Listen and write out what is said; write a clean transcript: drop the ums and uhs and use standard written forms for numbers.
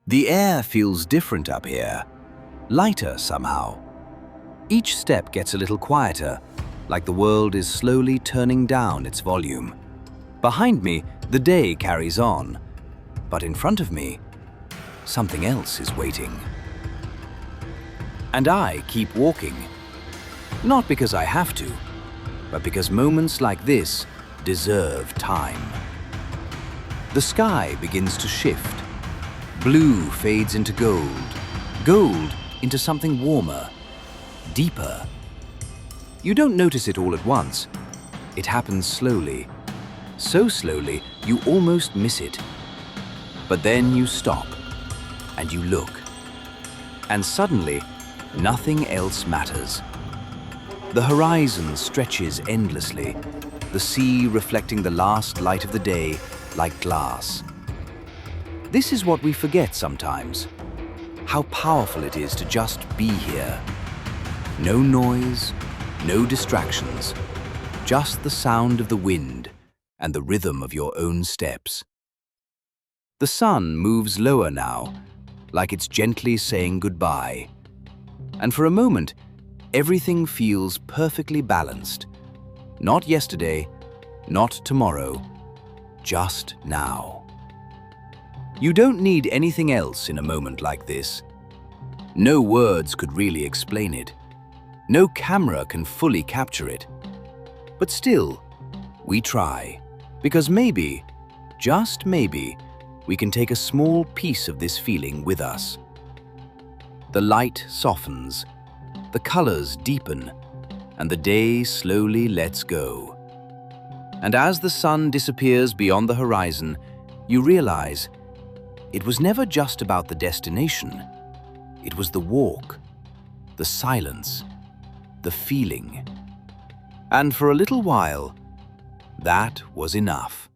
The air feels different up here, lighter somehow. Each step gets a little quieter, like the world is slowly turning down its volume. Behind me, the day carries on, but in front of me, something else is waiting. And I keep walking, not because I have to, but because moments like this deserve time. The sky begins to shift. Blue fades into gold, gold into something warmer, deeper. You don't notice it all at once. It happens slowly, so slowly you almost miss it. But then you stop, and you look, and suddenly nothing else matters. The horizon stretches endlessly, the sea reflecting the last light of the day like glass. This is what we forget sometimes, how powerful it is to just be here. No noise, no distractions, just the sound of the wind and the rhythm of your own steps. The sun moves lower now, like it's gently saying goodbye. And for a moment, everything feels perfectly balanced. Not yesterday, not tomorrow, just now. You don't need anything else in a moment like this. No words could really explain it. No camera can fully capture it. But still, we try, because maybe, just maybe, we can take a small piece of this feeling with us. The light softens, the colors deepen, and the day slowly lets go. And as the sun disappears beyond the horizon, you realize it was never just about the destination. It was the walk, the silence, the feeling. And for a little while, that was enough.